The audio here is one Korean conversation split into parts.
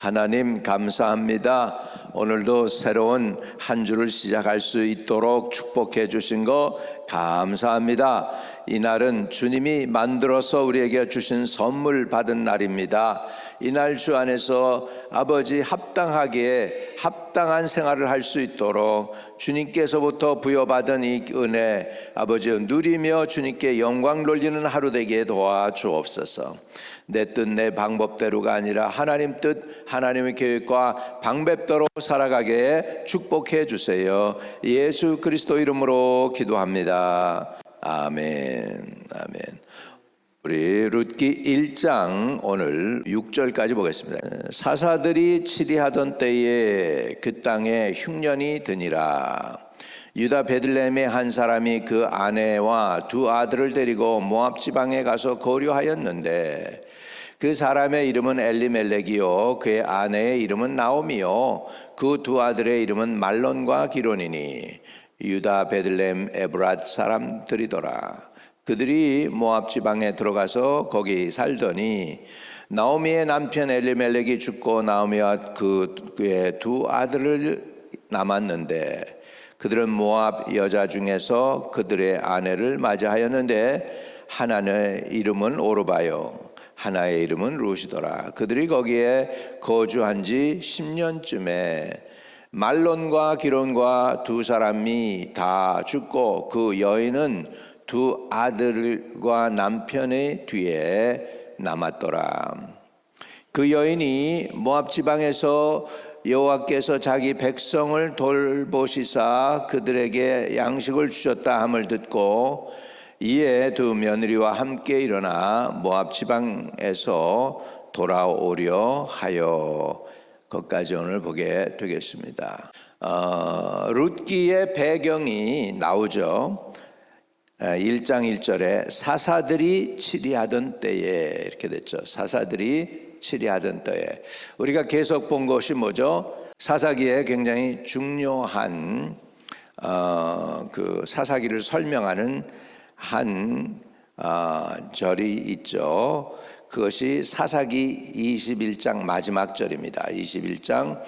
하나님 감사합니다. 오늘도 새로운 한 주를 시작할 수 있도록 축복해 주신 거 감사합니다. 이날은 주님이 만들어서 우리에게 주신 선물 받은 날입니다. 이날 주 안에서 아버지 합당하게 합당한 생활을 할 수 있도록 주님께서부터 부여받은 이 은혜 아버지 누리며 주님께 영광 돌리는 하루 되게 도와주옵소서. 내 뜻 내 방법대로가 아니라 하나님 뜻 하나님의 계획과 방법대로 살아가게 축복해 주세요. 예수 그리스도 이름으로 기도합니다. 아멘. 아멘. 우리 룻기 1장 오늘 6절까지 보겠습니다. 사사들이 치리하던 때에 그 땅에 흉년이 드니라. 유다 베들레헴의 한 사람이 그 아내와 두 아들을 데리고 모압 지방에 가서 거류하였는데 그 사람의 이름은 엘리멜렉이요 그의 아내의 이름은 나오미요 그 두 아들의 이름은 말론과 기론이니 유다 베들레헴 에브랏 사람들이더라. 그들이 모압 지방에 들어가서 거기 살더니 나오미의 남편 엘리멜렉이 죽고 나오미와 그의 두 아들을 남았는데 그들은 모압 여자 중에서 그들의 아내를 맞이하였는데 하나의 이름은 오르바요 하나의 이름은 룻이더라. 그들이 거기에 거주한 지 10년쯤에 말론과 기론과 두 사람이 다 죽고 그 여인은 두 아들과 남편의 뒤에 남았더라. 그 여인이 모압 지방에서 여호와께서 자기 백성을 돌보시사 그들에게 양식을 주셨다 함을 듣고 이에 두 며느리와 함께 일어나 모압 지방에서 돌아오려 하여. 것까지 오늘 보게 되겠습니다. 룻기의 배경이 나오죠. 1장 1절에 사사들이 치리하던 때에 이렇게 됐죠. 사사들이 치리하던 때에 우리가 계속 본 것이 뭐죠? 사사기에 굉장히 중요한 그 사사기를 설명하는 한 절이 있죠. 그것이 사사기 21장 마지막 절입니다. 21장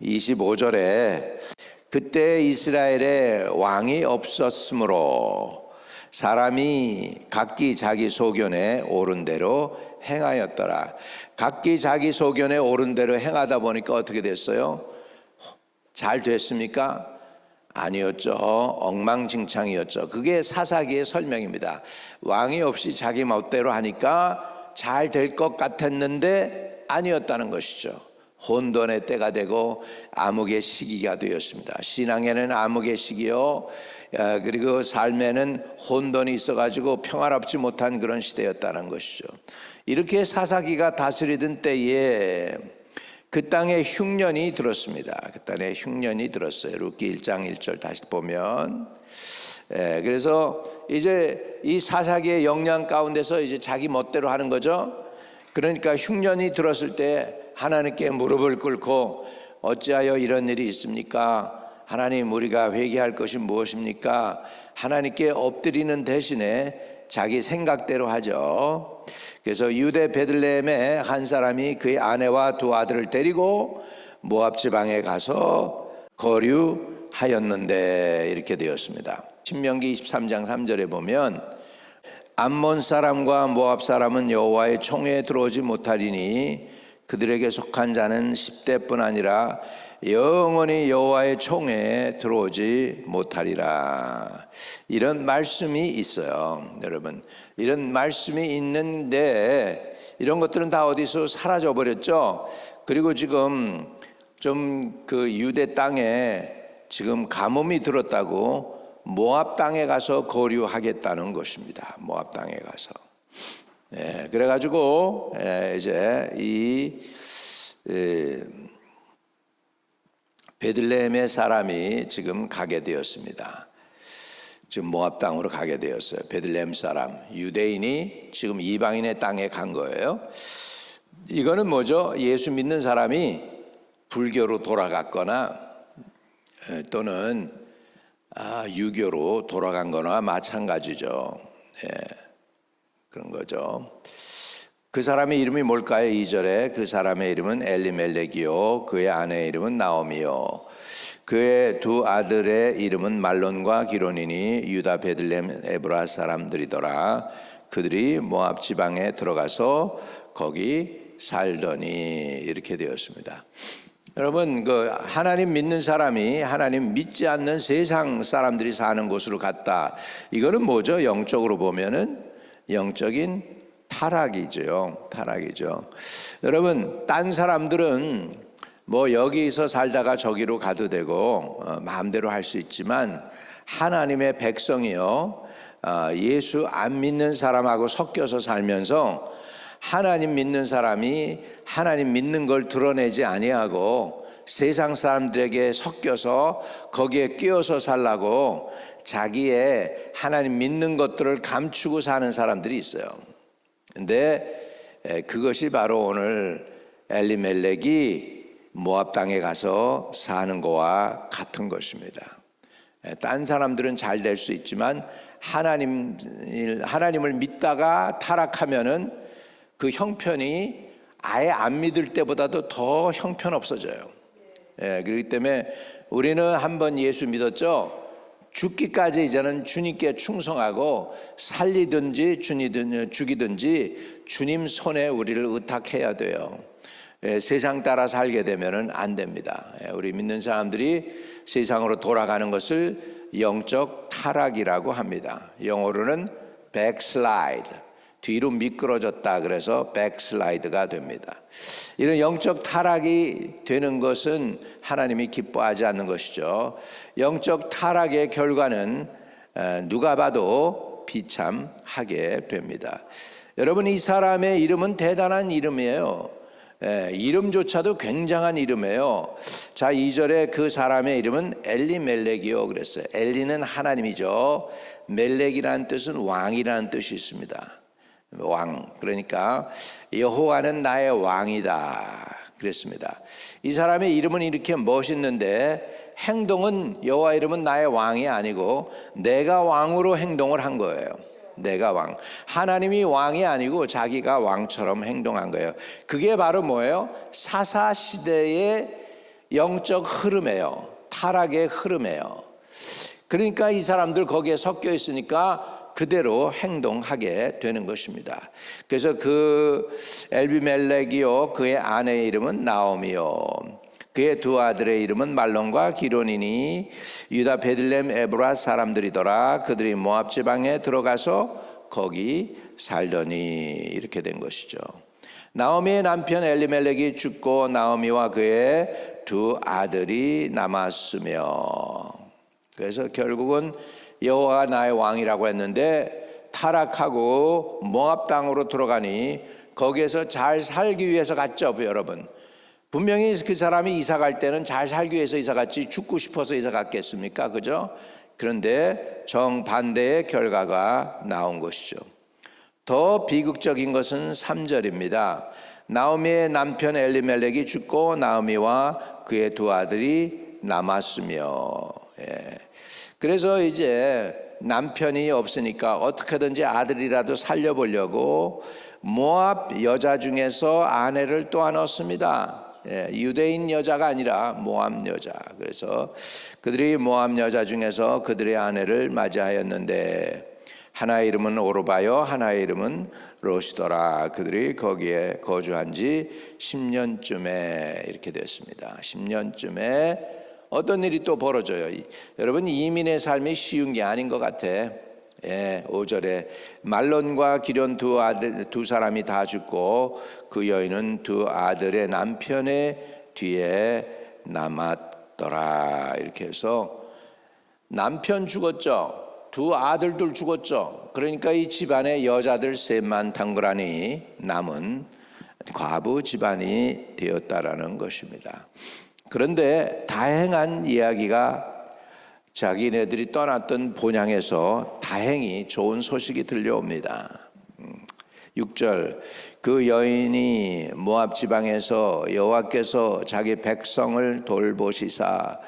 25절에 그때 이스라엘에 왕이 없었으므로 사람이 각기 자기 소견에 옳은 대로 행하였더라. 각기 자기 소견에 옳은 대로 행하다 보니까 어떻게 됐어요? 잘 됐습니까? 아니었죠. 엉망진창이었죠. 그게 사사기의 설명입니다. 왕이 없이 자기 멋대로 하니까 잘 될 것 같았는데 아니었다는 것이죠. 혼돈의 때가 되고 암흑의 시기가 되었습니다. 신앙에는 암흑의 시기요, 그리고 삶에는 혼돈이 있어가지고 평화롭지 못한 그런 시대였다는 것이죠. 이렇게 사사기가 다스리던 때에 그 땅에 흉년이 들었습니다. 그 땅에 흉년이 들었어요. 룻기 1장 1절 다시 보면, 그래서 이제 이 사사기의 영향 가운데서 이제 자기 멋대로 하는 거죠. 그러니까 흉년이 들었을 때 하나님께 무릎을 꿇고 어찌하여 이런 일이 있습니까? 하나님, 우리가 회개할 것이 무엇입니까? 하나님께 엎드리는 대신에 자기 생각대로 하죠. 그래서 유대 베들레헴의 한 사람이 그의 아내와 두 아들을 데리고 모압 지방에 가서 거류하였는데 이렇게 되었습니다. 신명기 23장 3절에 보면 암몬 사람과 모압 사람은 여호와의 총회에 들어오지 못하리니 그들에게 속한 자는 10대뿐 아니라 영원히 여호와의 총회에 들어오지 못하리라. 이런 말씀이 있어요. 여러분, 이런 말씀이 있는데 이런 것들은 다 어디서 사라져 버렸죠. 그리고 지금 좀 그 유대 땅에 지금 가뭄이 들었다고 모압 땅에 가서 거류하겠다는 것입니다. 모압 땅에 가서. 그래가지고 이제 이 베들레헴의 사람이 지금 가게 되었습니다. 지금 모압 땅으로 가게 되었어요. 베들레헴 사람, 유대인이 지금 이방인의 땅에 간 거예요. 이거는 뭐죠? 예수 믿는 사람이 불교로 돌아갔거나 또는 유교로 돌아간 거나 마찬가지죠. 그런 거죠. 그 사람의 이름이 뭘까요? 2절에 그 사람의 이름은 엘리멜렉이요 그의 아내의 이름은 나오미요 그의 두 아들의 이름은 말론과 기론이니 유다 베들레헴 에브라 사람들이더라. 그들이 모압 지방에 들어가서 거기 살더니 이렇게 되었습니다. 여러분, 그 하나님 믿는 사람이 하나님 믿지 않는 세상 사람들이 사는 곳으로 갔다. 이거는 뭐죠? 영적으로 보면은 영적인 타락이죠. 타락이죠. 여러분, 딴 사람들은 뭐 여기서 살다가 저기로 가도 되고 마음대로 할 수 있지만 하나님의 백성이요 예수 안 믿는 사람하고 섞여서 살면서 하나님 믿는 사람이 하나님 믿는 걸 드러내지 아니하고 세상 사람들에게 섞여서 거기에 끼어서 살라고 자기의 하나님 믿는 것들을 감추고 사는 사람들이 있어요. 근데 그것이 바로 오늘 엘리멜렉이 모압 땅에 가서 사는 거와 같은 것입니다. 딴 사람들은 잘 될 수 있지만 하나님을 믿다가 타락하면은 그 형편이 아예 안 믿을 때보다도 더 형편없어져요. 그렇기 때문에 우리는 한번 예수 믿었죠. 죽기까지 이제는 주님께 충성하고 살리든지 죽이든지 주님 손에 우리를 의탁해야 돼요. 세상 따라 살게 되면은 안 됩니다. 우리 믿는 사람들이 세상으로 돌아가는 것을 영적 타락이라고 합니다. 영어로는 backslide, 뒤로 미끄러졌다 그래서 backslid가 됩니다. 이런 영적 타락이 되는 것은 하나님이 기뻐하지 않는 것이죠. 영적 타락의 결과는 누가 봐도 비참하게 됩니다. 여러분, 이 사람의 이름은 대단한 이름이에요. 이름조차도 굉장한 이름이에요. 자, 2절에 그 사람의 이름은 엘리멜렉이요 그랬어요. 엘리는 하나님이죠. 멜렉이라는 뜻은 왕이라는 뜻이 있습니다. 왕, 그러니까 여호와는 나의 왕이다 그랬습니다. 이 사람의 이름은 이렇게 멋있는데 행동은 여호와 이름은 나의 왕이 아니고 내가 왕으로 행동을 한 거예요. 내가 왕. 하나님이 왕이 아니고 자기가 왕처럼 행동한 거예요. 그게 바로 뭐예요? 사사시대의 영적 흐름이에요. 타락의 흐름이에요. 그러니까 이 사람들 거기에 섞여 있으니까 그대로 행동하게 되는 것입니다. 그래서 그 엘비멜렉이요 그의 아내의 이름은 나오미요 그의 두 아들의 이름은 말론과 기론이니 유다 베들레헴 에브라 사람들이더라. 그들이 모압 지방에 들어가서 거기 살더니 이렇게 된 것이죠. 나오미의 남편 엘리멜렉이 죽고 나오미와 그의 두 아들이 남았으며, 그래서 결국은 여호와가 나의 왕이라고 했는데 타락하고 모압 땅으로 들어가니 거기에서 잘 살기 위해서 갔죠, 여러분. 분명히 그 사람이 이사 갈 때는 잘 살기 위해서 이사 갔지 죽고 싶어서 이사 갔겠습니까? 그죠? 그런데 정반대의 결과가 나온 것이죠. 더 비극적인 것은 3절입니다. 나오미의 남편 엘리멜렉이 죽고 나오미와 그의 두 아들이 남았으며, 그래서 이제 남편이 없으니까 어떻게든지 아들이라도 살려보려고 모압 여자 중에서 아내를 또 하나 얻습니다. 유대인 여자가 아니라 모압 여자. 그래서 그들이 모압 여자 중에서 그들의 아내를 맞이하였는데 하나의 이름은 오르바요 하나의 이름은 롯이더라. 그들이 거기에 거주한 지 10년쯤에 이렇게 됐습니다. 10년쯤에 어떤 일이 또 벌어져요. 여러분, 이민의 삶이 쉬운 게 아닌 것 같아. 5절에 말론과 기련 두 사람이 다 죽고 그 여인은 두 아들의 남편의 뒤에 남았더라. 이렇게 해서 남편 죽었죠. 두 아들들 죽었죠. 그러니까 이 집안의 여자들 셋만 덩그라니 남은 과부 집안이 되었다라는 것입니다. 그런데 다행한 이야기가 자기네들이 떠났던 본향에서 다행히 좋은 소식이 들려옵니다. 6절 그 여인이 모압 지방에서 여호와께서 자기 백성을 돌보시사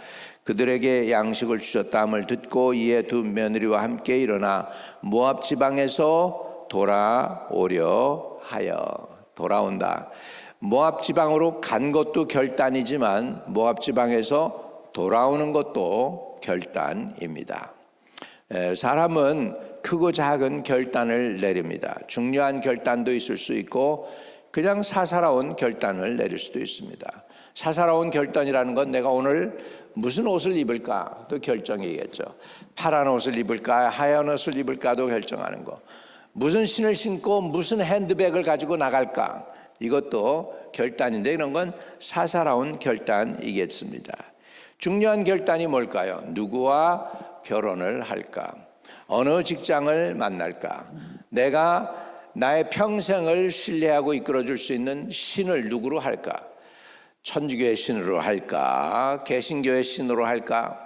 그들에게 양식을 주셨다함을 듣고 이에 두 며느리와 함께 일어나 모압 지방에서 돌아오려 하여. 돌아온다. 모압 지방으로 간 것도 결단이지만 모압 지방에서 돌아오는 것도 결단입니다. 사람은 크고 작은 결단을 내립니다. 중요한 결단도 있을 수 있고 그냥 사사로운 결단을 내릴 수도 있습니다. 사사로운 결단이라는 건 내가 오늘 무슨 옷을 입을까도 결정이겠죠. 파란 옷을 입을까 하얀 옷을 입을까도 결정하는 거. 무슨 신을 신고 무슨 핸드백을 가지고 나갈까 이것도 결단인데 이런 건 사사로운 결단이겠습니다. 중요한 결단이 뭘까요? 누구와 결혼을 할까? 어느 직장을 만날까? 내가 나의 평생을 신뢰하고 이끌어줄 수 있는 신을 누구로 할까? 천주교의 신으로 할까? 개신교의 신으로 할까?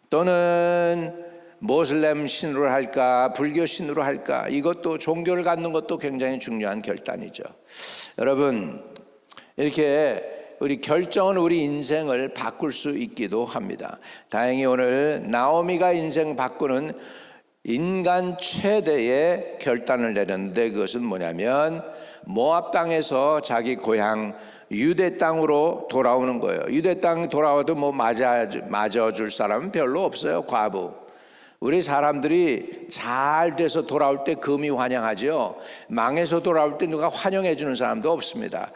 또는 모슬렘 신으로 할까? 불교 신으로 할까? 이것도 종교를 갖는 것도 굉장히 중요한 결단이죠. 여러분, 이렇게 우리 결정은 우리 인생을 바꿀 수 있기도 합니다. 다행히 오늘 나오미가 인생 바꾸는 인간 최대의 결단을 내렸는데 그것은 뭐냐면 모압 땅에서 자기 고향 유대 땅으로 돌아오는 거예요. 유대 땅 돌아와도 뭐 맞아줄 사람은 별로 없어요. 과부. 우리 사람들이 잘 돼서 돌아올 때 금이 환영하죠. 망해서 돌아올 때 누가 환영해 주는 사람도 없습니다.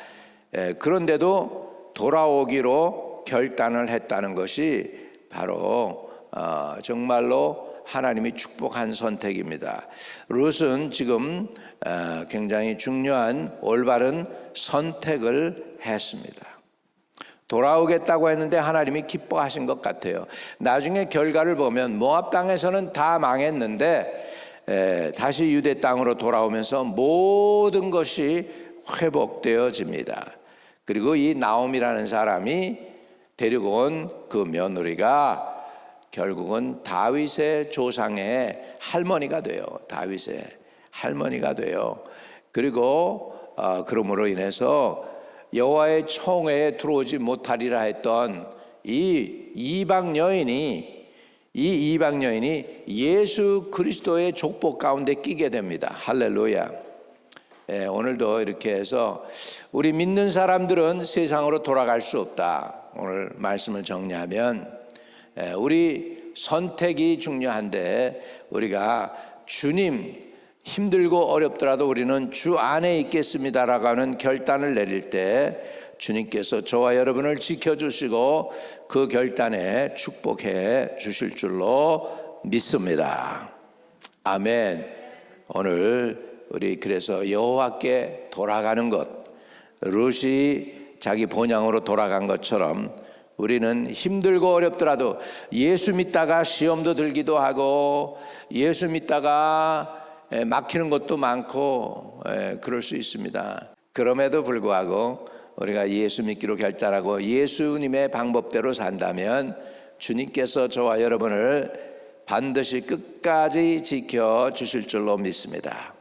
그런데도 돌아오기로 결단을 했다는 것이 바로 정말로 하나님이 축복한 선택입니다. 룻은 지금 굉장히 중요한 올바른 선택을 했습니다. 돌아오겠다고 했는데 하나님이 기뻐하신 것 같아요. 나중에 결과를 보면 모압 땅에서는 다 망했는데 다시 유대 땅으로 돌아오면서 모든 것이 회복되어집니다. 그리고 이 나옴이라는 사람이 데리고 온 그 며느리가 결국은 다윗의 조상의 할머니가 돼요. 다윗의 할머니가 돼요. 그리고 그러므로 인해서 여호와의 총회에 들어오지 못하리라 했던 이 이방 여인이 예수 그리스도의 족보 가운데 끼게 됩니다. 할렐루야. 오늘도 이렇게 해서 우리 믿는 사람들은 세상으로 돌아갈 수 없다. 오늘 말씀을 정리하면 우리 선택이 중요한데 우리가 주님 힘들고 어렵더라도 우리는 주 안에 있겠습니다라고 하는 결단을 내릴 때 주님께서 저와 여러분을 지켜주시고 그 결단에 축복해 주실 줄로 믿습니다. 아멘. 오늘 우리 그래서 여호와께 돌아가는 것, 룻이 자기 본향으로 돌아간 것처럼 우리는 힘들고 어렵더라도 예수 믿다가 시험도 들기도 하고 예수 믿다가 막히는 것도 많고 그럴 수 있습니다. 그럼에도 불구하고 우리가 예수 믿기로 결단하고 예수님의 방법대로 산다면 주님께서 저와 여러분을 반드시 끝까지 지켜주실 줄로 믿습니다.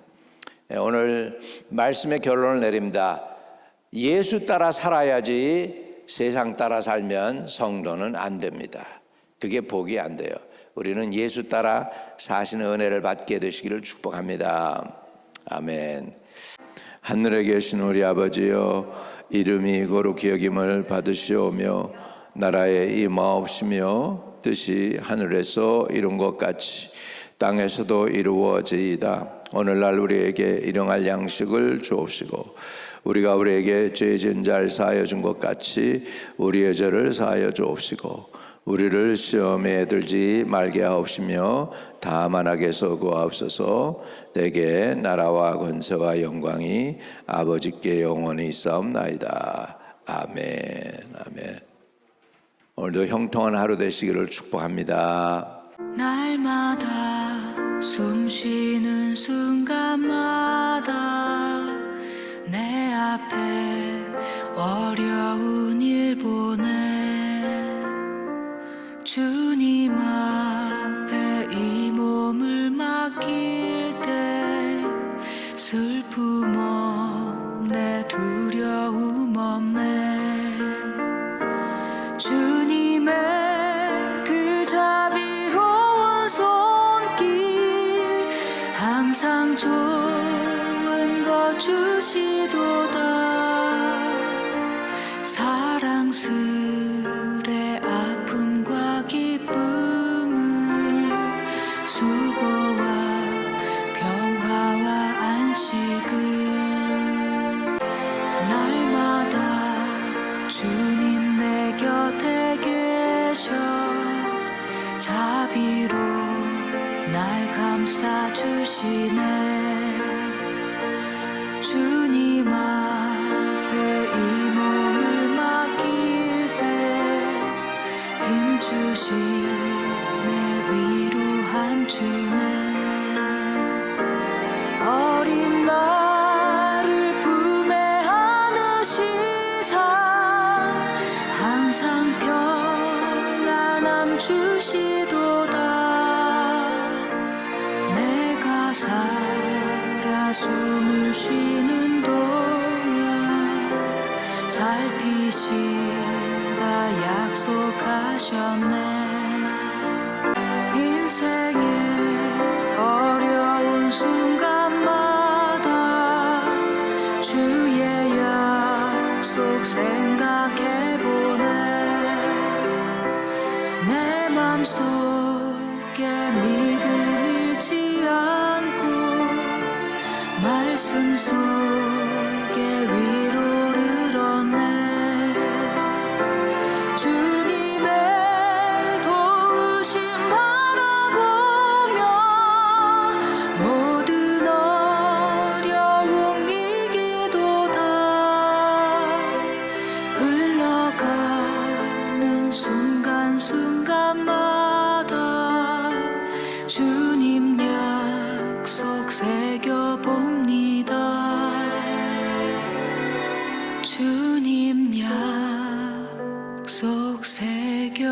오늘 말씀의 결론을 내립니다. 예수 따라 살아야지 세상 따라 살면 성도는 안 됩니다. 그게 복이 안 돼요. 우리는 예수 따라 사시는 은혜를 받게 되시기를 축복합니다. 아멘. 하늘에 계신 우리 아버지여, 이름이 거룩히 여김을 받으시오며 나라에 임하옵시며 뜻이 하늘에서 이룬 것 같이 땅에서도 이루어지이다. 오늘날 우리에게 일용할 양식을 주옵시고 우리가 우리에게 죄 지은 자를 사하여 준 것 같이 우리의 죄를 사하여 주옵시고 우리를 시험에 들지 말게 하옵시며 다만 악에서 구하옵소서. 내게 나라와 권세와 영광이 아버지께 영원히 있사옵나이다. 아멘. 아멘. 오늘도 형통한 하루 되시기를 축복합니다. 날마다 숨쉬는 순간마다 내 앞에 어려운 일 보내 주님 앞에 이 몸을 맡길 때 슬픔 없네 두려움 없네 주님의 그 자비로운 손길 항상 좋은 것 주시도다 주님 내 곁에 계셔 자비로 날 감싸주시네. 주님 앞에 이 몸을 맡길 때 힘주시네. 위로함 주네. 어린 나를 품에 안으시사 항상 평안함 주시도다. 내가 살아 숨을 쉬는 동안 살피신다 약속하셨네. 인생의 어려운 순간마다 주의 약속 생각해보네. 내 맘속에 믿음 잃지 않고 말씀 속에 위로를 얻네. 주님의 도우심 바라보며 모든 어려움 이기도다. 흘러가는 순간순간마다 주님 약속 새겨봅니다. 주님 약속 새겨봅니다.